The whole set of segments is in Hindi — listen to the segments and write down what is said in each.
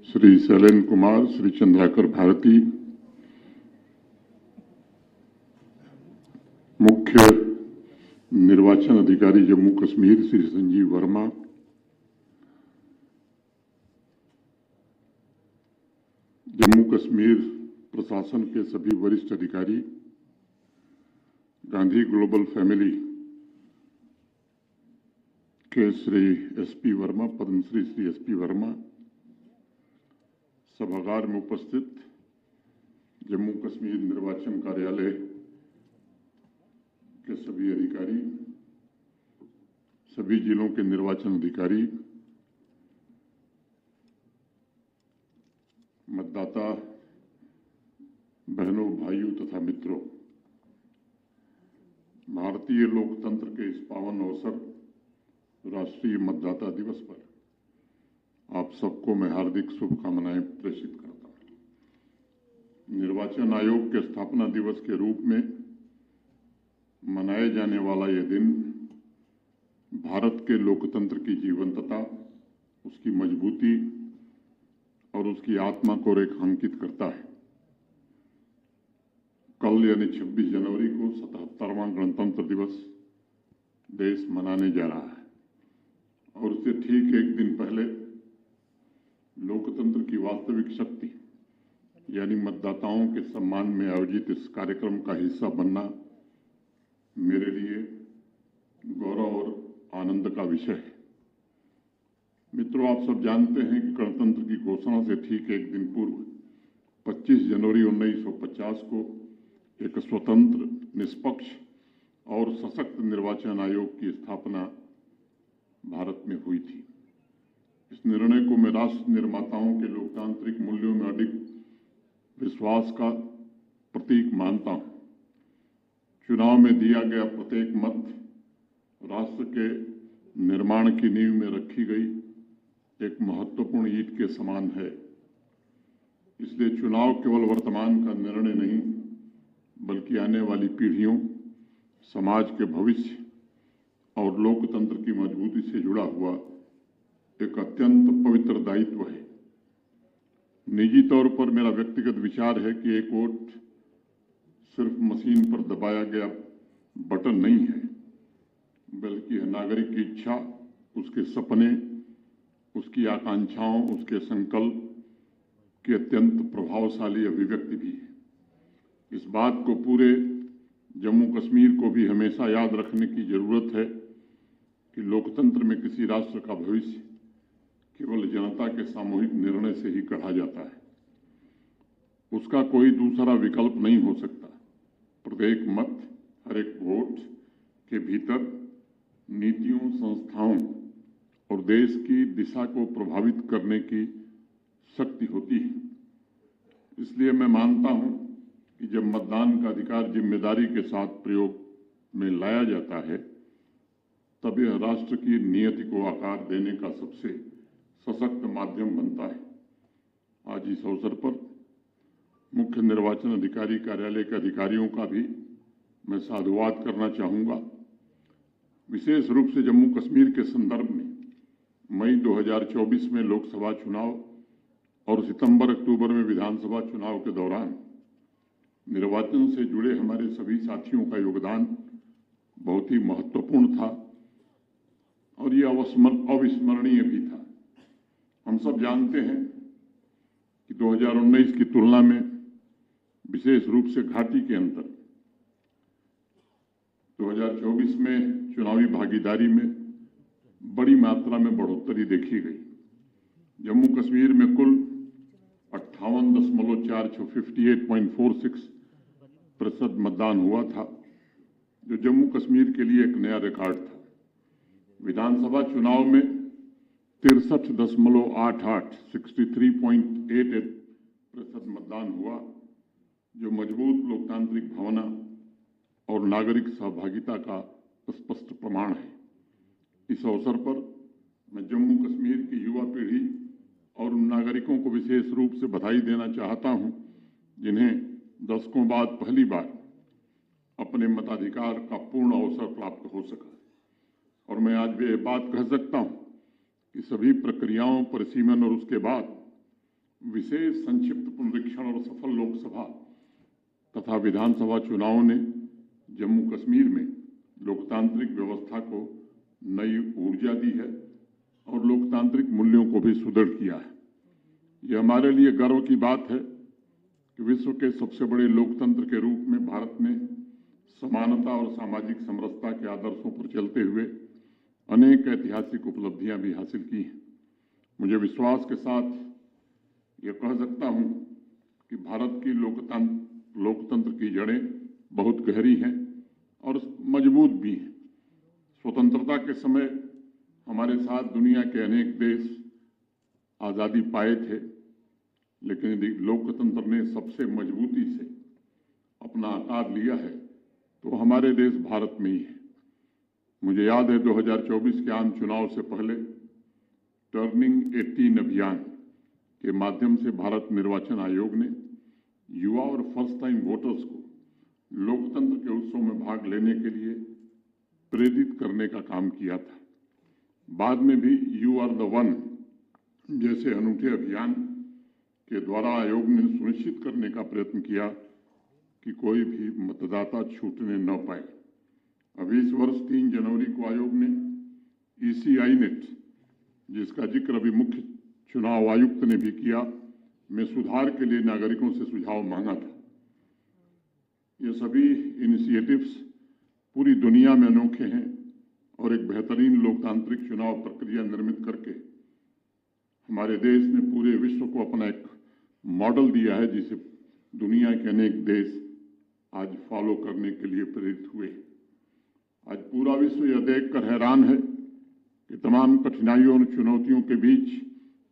श्री शैलेन कुमार, श्री चंद्राकर भारती, मुख्य निर्वाचन अधिकारी जम्मू कश्मीर श्री संजीव वर्मा, जम्मू कश्मीर प्रशासन के सभी वरिष्ठ अधिकारी, गांधी ग्लोबल फैमिली के श्री एसपी वर्मा, पद्मश्री श्री एसपी वर्मा, सभागार में उपस्थित जम्मू कश्मीर निर्वाचन कार्यालय के सभी अधिकारी, सभी जिलों के निर्वाचन अधिकारी, मतदाता बहनों, भाइयों तथा मित्रों, भारतीय लोकतंत्र के इस पावन अवसर राष्ट्रीय मतदाता दिवस पर आप सबको मैं हार्दिक शुभकामनाएं प्रेषित करता हूं। निर्वाचन आयोग के स्थापना दिवस के रूप में मनाए जाने वाला यह दिन भारत के लोकतंत्र की जीवंतता, उसकी मजबूती और उसकी आत्मा को रेखांकित करता है। कल यानी 26 जनवरी को 77वां गणतंत्र दिवस देश मनाने जा रहा है और उससे ठीक एक दिन पहले लोकतंत्र की वास्तविक शक्ति यानी मतदाताओं के सम्मान में आयोजित इस कार्यक्रम का हिस्सा बनना मेरे लिए गौरव और आनंद का विषय है। मित्रों, आप सब जानते हैं कि गणतंत्र की घोषणा से ठीक एक दिन पूर्व 25 जनवरी 1950 को एक स्वतंत्र, निष्पक्ष और सशक्त निर्वाचन आयोग की स्थापना भारत में हुई थी। इस निर्णय को मैं राष्ट्र निर्माताओं के लोकतांत्रिक मूल्यों में अडिग विश्वास का प्रतीक मानता हूं। चुनाव में दिया गया प्रत्येक मत राष्ट्र के निर्माण की नींव में रखी गई एक महत्वपूर्ण ईंट के समान है। इसलिए चुनाव केवल वर्तमान का निर्णय नहीं, बल्कि आने वाली पीढ़ियों, समाज के भविष्य और लोकतंत्र की मजबूती से जुड़ा हुआ एक अत्यंत पवित्र दायित्व है। निजी तौर पर मेरा व्यक्तिगत विचार है कि एक वोट सिर्फ मशीन पर दबाया गया बटन नहीं है, बल्कि है नागरिक की इच्छा, उसके सपने, उसकी आकांक्षाओं, उसके संकल्प की अत्यंत प्रभावशाली अभिव्यक्ति भी है। इस बात को पूरे जम्मू कश्मीर को भी हमेशा याद रखने की जरूरत है कि लोकतंत्र में किसी राष्ट्र का भविष्य केवल जनता के सामूहिक निर्णय से ही गढ़ा जाता है। उसका कोई दूसरा विकल्प नहीं हो सकता। प्रत्येक मत, हर एक वोट के भीतर नीतियों, संस्थाओं और देश की दिशा को प्रभावित करने की शक्ति होती है। इसलिए मैं मानता हूं कि जब मतदान का अधिकार जिम्मेदारी के साथ प्रयोग में लाया जाता है, तब यह राष्ट्र की नियति को आकार देने का सबसे सशक्त माध्यम बनता है। आज इस अवसर पर मुख्य निर्वाचन अधिकारी कार्यालय के अधिकारियों का भी मैं साधुवाद करना चाहूंगा। विशेष रूप से जम्मू कश्मीर के संदर्भ में मई 2024 में लोकसभा चुनाव और सितंबर-अक्टूबर में विधानसभा चुनाव के दौरान निर्वाचन से जुड़े हमारे सभी साथियों का योगदान बहुत ही महत्वपूर्ण था और ये अविस्मरणीय भी था। हम सब जानते हैं कि 2019 की तुलना में विशेष रूप से घाटी के अंदर 2024 में चुनावी भागीदारी में बड़ी मात्रा में बढ़ोतरी देखी गई। जम्मू कश्मीर में कुल 58.46% मतदान हुआ था, जो जम्मू कश्मीर के लिए एक नया रिकॉर्ड था। विधानसभा चुनाव में 63.88 मतदान हुआ, जो मजबूत लोकतांत्रिक भावना और नागरिक सहभागिता का स्पष्ट प्रमाण है। इस अवसर पर मैं जम्मू कश्मीर की युवा पीढ़ी और उन नागरिकों को विशेष रूप से बधाई देना चाहता हूं, जिन्हें दशकों बाद पहली बार अपने मताधिकार का पूर्ण अवसर प्राप्त हो सका। और मैं आज भी ये बात कह सकता हूं कि सभी प्रक्रियाओं, परिसीमन और उसके बाद विशेष संक्षिप्त पुनरीक्षण और सफल लोकसभा तथा विधानसभा चुनावों ने जम्मू कश्मीर में लोकतांत्रिक व्यवस्था को नई ऊर्जा दी है और लोकतांत्रिक मूल्यों को भी सुदृढ़ किया है। यह हमारे लिए गर्व की बात है कि विश्व के सबसे बड़े लोकतंत्र के रूप में भारत ने समानता और सामाजिक समरसता के आदर्शों पर चलते हुए अनेक ऐतिहासिक उपलब्धियां भी हासिल की हैं। मुझे विश्वास के साथ यह कह सकता हूं कि भारत की लोकतंत्र की जड़ें बहुत गहरी हैं और मजबूत भी हैं। स्वतंत्रता के समय हमारे साथ दुनिया के अनेक देश आज़ादी पाए थे, लेकिन यदि लोकतंत्र ने सबसे मजबूती से अपना आकार लिया है तो हमारे देश भारत में ही है। मुझे याद है 2024 के आम चुनाव से पहले टर्निंग 18 अभियान के माध्यम से भारत निर्वाचन आयोग ने युवा और फर्स्ट टाइम वोटर्स को लोकतंत्र के उत्सव में भाग लेने के लिए प्रेरित करने का काम किया था। बाद में भी यू आर द वन जैसे अनूठे अभियान के द्वारा आयोग ने सुनिश्चित करने का प्रयत्न किया कि कोई भी मतदाता छूटने न पाए। अभी इस वर्ष 3 जनवरी को आयोग ने ECI नेट, जिसका जिक्र अभी मुख्य चुनाव आयुक्त ने भी किया, में सुधार के लिए नागरिकों से सुझाव मांगा था। ये सभी इनिशिएटिव्स पूरी दुनिया में अनोखे हैं और एक बेहतरीन लोकतांत्रिक चुनाव प्रक्रिया निर्मित करके हमारे देश ने पूरे विश्व को अपना एक मॉडल दिया है, जिसे दुनिया के अनेक देश आज फॉलो करने के लिए प्रेरित हुए। आज पूरा विश्व यह देखकर हैरान है कि तमाम कठिनाइयों और चुनौतियों के बीच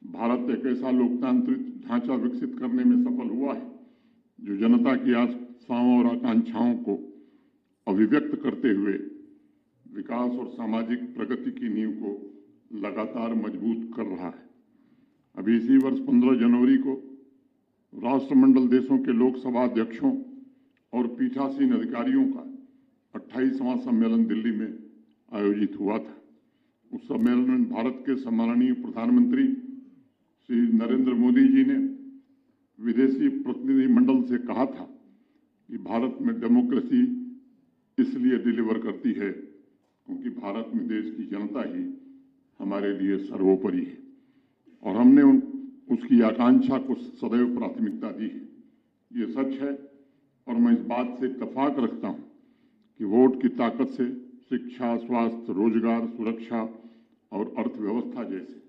भारत एक ऐसा लोकतांत्रिक ढांचा विकसित करने में सफल हुआ है जो जनता की आशाओं और आकांक्षाओं को अभिव्यक्त करते हुए विकास और सामाजिक प्रगति की नींव को लगातार मजबूत कर रहा है। अभी इसी वर्ष 15 जनवरी को राष्ट्रमंडल देशों के लोकसभा अध्यक्षों और पीठासीन अधिकारियों का 28वां सम्मेलन दिल्ली में आयोजित हुआ था। उस सम्मेलन में भारत के सम्माननीय प्रधानमंत्री श्री नरेंद्र मोदी जी ने विदेशी प्रतिनिधिमंडल से कहा था कि भारत में डेमोक्रेसी इसलिए डिलीवर करती है क्योंकि भारत में देश की जनता ही हमारे लिए सर्वोपरि है और हमने उसकी आकांक्षा को सदैव प्राथमिकता दी है। ये सच है और मैं इस बात से इत्तेफाक रखता हूं कि वोट की ताकत से शिक्षा, स्वास्थ्य, रोजगार, सुरक्षा और अर्थव्यवस्था जैसे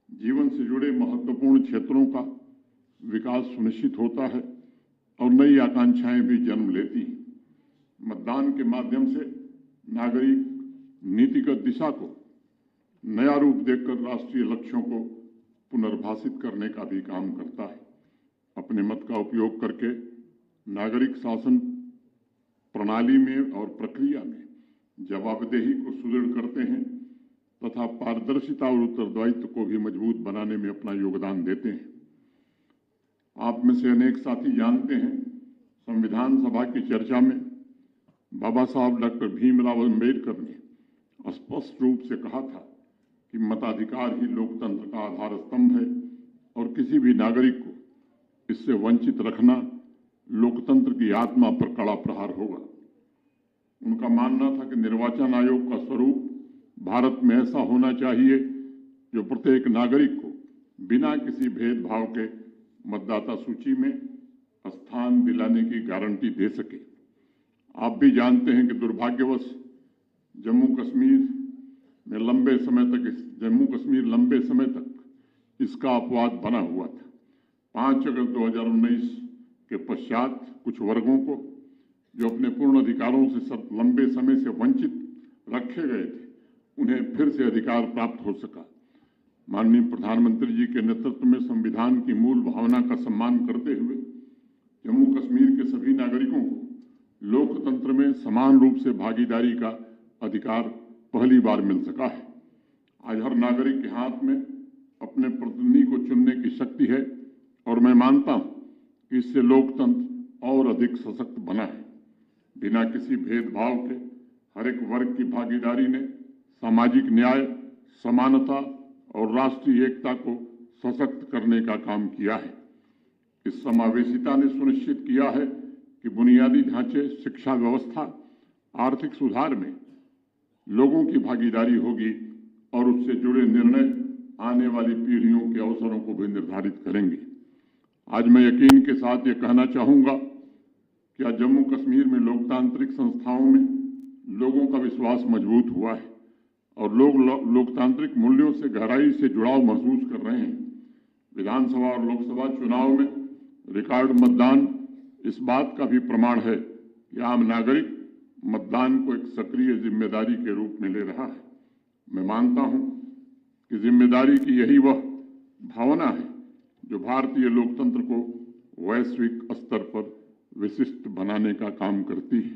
जीवन से जुड़े महत्वपूर्ण क्षेत्रों का विकास सुनिश्चित होता है और नई आकांक्षाएं भी जन्म लेती हैं। मतदान के माध्यम से नागरिक नीतिगत दिशा को नया रूप देकर राष्ट्रीय लक्ष्यों को पुनर्भाषित करने का भी काम करता है। अपने मत का उपयोग करके नागरिक शासन प्रणाली में और प्रक्रिया में जवाबदेही को सुदृढ़ करते हैं तथा पारदर्शिता और उत्तरदायित्व को भी मजबूत बनाने में अपना योगदान देते हैं। आप में से अनेक साथी जानते हैं, संविधान सभा की चर्चा में बाबा साहब डॉक्टर भीमराव अम्बेडकर ने स्पष्ट रूप से कहा था कि मताधिकार ही लोकतंत्र का आधार स्तंभ है और किसी भी नागरिक को इससे वंचित रखना लोकतंत्र की आत्मा पर कड़ा प्रहार होगा। उनका मानना था कि निर्वाचन आयोग का स्वरूप भारत में ऐसा होना चाहिए जो प्रत्येक नागरिक को बिना किसी भेदभाव के मतदाता सूची में स्थान दिलाने की गारंटी दे सके। आप भी जानते हैं कि दुर्भाग्यवश जम्मू कश्मीर लंबे समय तक इसका अपवाद बना हुआ था। 5 अगस्त 2019 के पश्चात कुछ वर्गों को जो अपने पूर्ण अधिकारों से लंबे समय से वंचित रखे गए थे, उन्हें फिर से अधिकार प्राप्त हो सका। माननीय प्रधानमंत्री जी के नेतृत्व में संविधान की मूल भावना का सम्मान करते हुए जम्मू कश्मीर के सभी नागरिकों को लोकतंत्र में समान रूप से भागीदारी का अधिकार पहली बार मिल सका है। आज हर नागरिक के हाथ में अपने प्रतिनिधि को चुनने की शक्ति है और मैं मानता हूं कि इससे लोकतंत्र और अधिक सशक्त बना है। बिना किसी भेदभाव के हर एक वर्ग की भागीदारी ने सामाजिक न्याय, समानता और राष्ट्रीय एकता को सशक्त करने का काम किया है। इस समावेशिता ने सुनिश्चित किया है कि बुनियादी ढांचे, शिक्षा व्यवस्था, आर्थिक सुधार में लोगों की भागीदारी होगी और उससे जुड़े निर्णय आने वाली पीढ़ियों के अवसरों को भी निर्धारित करेंगे। आज मैं यकीन के साथ ये कहना चाहूंगा कि आज जम्मू कश्मीर में लोकतांत्रिक संस्थाओं में लोगों का विश्वास मजबूत हुआ है और लोग लोकतांत्रिक मूल्यों से गहराई से जुड़ाव महसूस कर रहे हैं। विधानसभा और लोकसभा चुनाव में रिकॉर्ड मतदान इस बात का भी प्रमाण है कि आम नागरिक मतदान को एक सक्रिय जिम्मेदारी के रूप में ले रहा है। मैं मानता हूं कि जिम्मेदारी की यही वह भावना है जो भारतीय लोकतंत्र को वैश्विक स्तर पर विशिष्ट बनाने का काम करती है।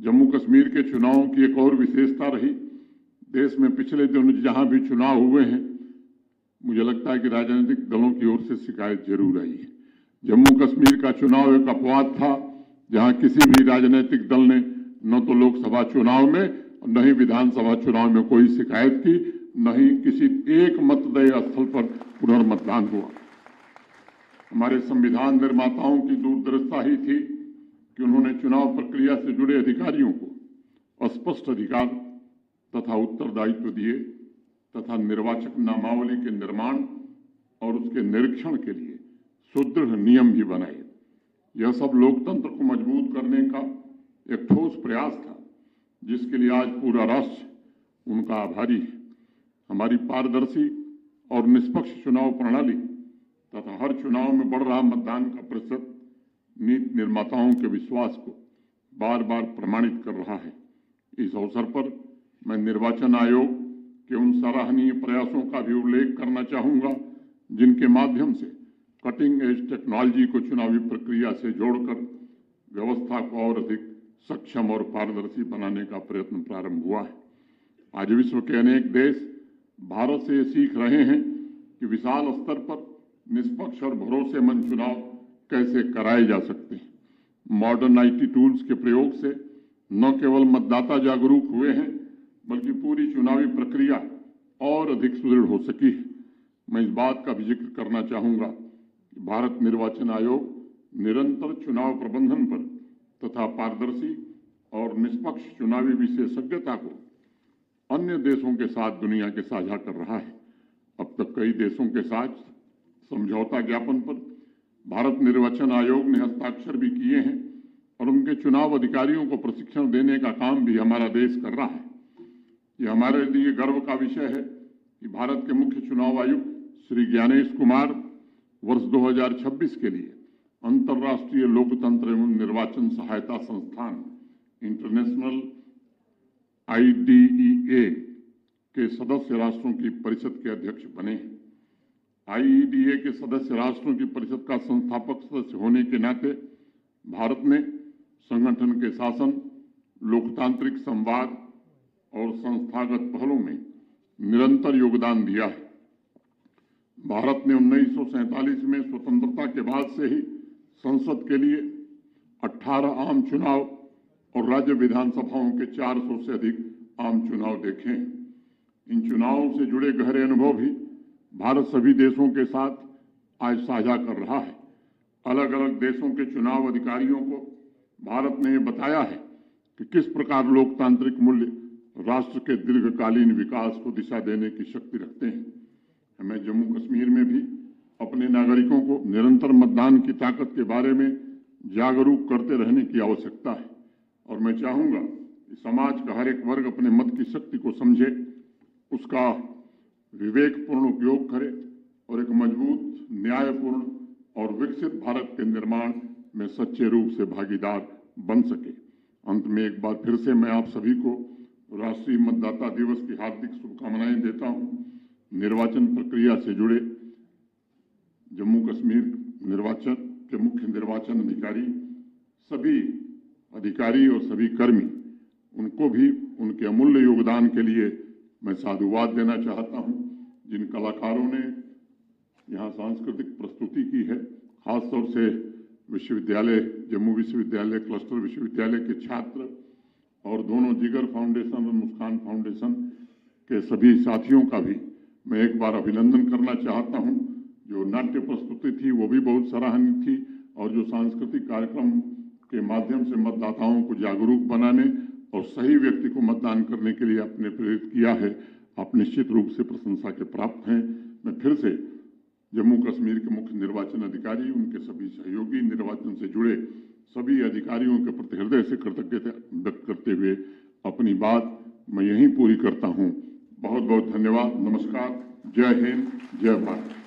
जम्मू कश्मीर के चुनावों की एक और विशेषता रही, देश में पिछले दिनों जहां भी चुनाव हुए हैं, मुझे लगता है कि राजनीतिक दलों की ओर से शिकायत जरूर आई है। जम्मू कश्मीर का चुनाव एक अपवाद था जहां किसी भी राजनीतिक दल ने न तो लोकसभा चुनाव में न ही विधानसभा चुनाव में कोई शिकायत की, न ही किसी एक मतदेय स्थल पर पुनर्मतदान हुआ। हमारे संविधान निर्माताओं की दूरदर्शिता ही थी कि उन्होंने चुनाव प्रक्रिया से जुड़े अधिकारियों को स्पष्ट अधिकार तथा उत्तरदायित्व दिए तथा निर्वाचक नामावली के निर्माण और उसके निरीक्षण के लिए सुदृढ़ नियम भी बनाए। यह सब लोकतंत्र को मजबूत करने का एक ठोस प्रयास था जिसके लिए आज पूरा राष्ट्र उनका आभारी है। हमारी पारदर्शी और निष्पक्ष चुनाव प्रणाली तथा हर चुनाव में बढ़ रहा मतदान का प्रतिशत नीति निर्माताओं के विश्वास को बार बार प्रमाणित कर रहा है। इस अवसर पर मैं निर्वाचन आयोग के उन सराहनीय प्रयासों का भी उल्लेख करना चाहूंगा जिनके माध्यम से कटिंग एज टेक्नोलॉजी को चुनावी प्रक्रिया से जोड़कर व्यवस्था को और अधिक सक्षम और पारदर्शी बनाने का प्रयत्न प्रारंभ हुआ है। आज विश्व के अनेक देश भारत से ये सीख रहे हैं कि विशाल स्तर पर निष्पक्ष और भरोसेमंद चुनाव कैसे कराए जा सकते हैं। मॉडर्न IT टूल्स के प्रयोग से न केवल मतदाता जागरूक हुए हैं बल्कि पूरी चुनावी प्रक्रिया और अधिक सुदृढ़ हो सकी है। मैं इस बात का भी जिक्र करना चाहूंगा कि भारत निर्वाचन आयोग निरंतर चुनाव प्रबंधन पर तथा पारदर्शी और निष्पक्ष चुनावी विशेषज्ञता को अन्य देशों के साथ दुनिया के साझा कर रहा है। अब तक कई देशों के साथ समझौता ज्ञापन पर भारत निर्वाचन आयोग ने हस्ताक्षर भी किए हैं और उनके चुनाव अधिकारियों को प्रशिक्षण देने का काम भी हमारा देश कर रहा है। यह हमारे लिए गर्व का विषय है कि भारत के मुख्य चुनाव आयुक्त श्री ज्ञानेश कुमार वर्ष 2026 के लिए अंतर्राष्ट्रीय लोकतंत्र एवं निर्वाचन सहायता संस्थान इंटरनेशनल IDEA के सदस्य राष्ट्रों की परिषद के अध्यक्ष बने हैं। IDEA के सदस्य राष्ट्रों की परिषद का संस्थापक सदस्य होने के नाते भारत ने संगठन के शासन, लोकतांत्रिक संवाद और संस्थागत पहलों में निरंतर योगदान दिया है। भारत ने 1947 में स्वतंत्रता के बाद से ही संसद के लिए 18 आम चुनाव और राज्य विधानसभाओं के 400 से अधिक आम चुनाव देखे हैं। इन चुनावों से जुड़े गहरे अनुभव भी भारत सभी देशों के साथ आज साझा कर रहा है। अलग अलग देशों के चुनाव अधिकारियों को भारत ने बताया है कि किस प्रकार लोकतांत्रिक मूल्य राष्ट्र के दीर्घकालीन विकास को दिशा देने की शक्ति रखते हैं। हमें जम्मू कश्मीर में भी अपने नागरिकों को निरंतर मतदान की ताकत के बारे में जागरूक करते रहने की आवश्यकता है और मैं चाहूंगा कि समाज का हर एक वर्ग अपने मत की शक्ति को समझे, उसका विवेकपूर्ण उपयोग करे और एक मजबूत, न्यायपूर्ण और विकसित भारत के निर्माण में सच्चे रूप से भागीदार बन सके। अंत में एक बार फिर से मैं आप सभी को राष्ट्रीय मतदाता दिवस की हार्दिक शुभकामनाएं देता हूं। निर्वाचन प्रक्रिया से जुड़े जम्मू कश्मीर निर्वाचन के मुख्य निर्वाचन अधिकारी, सभी अधिकारी और सभी कर्मी, उनको भी उनके अमूल्य योगदान के लिए मैं साधुवाद देना चाहता हूं। जिन कलाकारों ने यहाँ सांस्कृतिक प्रस्तुति की है, खासतौर से विश्वविद्यालय, जम्मू विश्वविद्यालय, क्लस्टर विश्वविद्यालय के छात्र और दोनों जिगर फाउंडेशन और मुस्कान फाउंडेशन के सभी साथियों का भी मैं एक बार अभिनंदन करना चाहता हूं। जो नाट्य प्रस्तुति थी वो भी बहुत सराहनीय थी और जो सांस्कृतिक कार्यक्रम के माध्यम से मतदाताओं को जागरूक बनाने और सही व्यक्ति को मतदान करने के लिए आपने प्रेरित किया है, आप निश्चित रूप से प्रशंसा के प्राप्त हैं। मैं फिर से जम्मू कश्मीर के मुख्य निर्वाचन अधिकारी, उनके सभी सहयोगी, निर्वाचन से जुड़े सभी अधिकारियों के प्रति हृदय से कृतज्ञता व्यक्त करते हुए अपनी बात मैं यहीं पूरी करता हूं। बहुत बहुत धन्यवाद। नमस्कार। जय हिंद, जय भारत।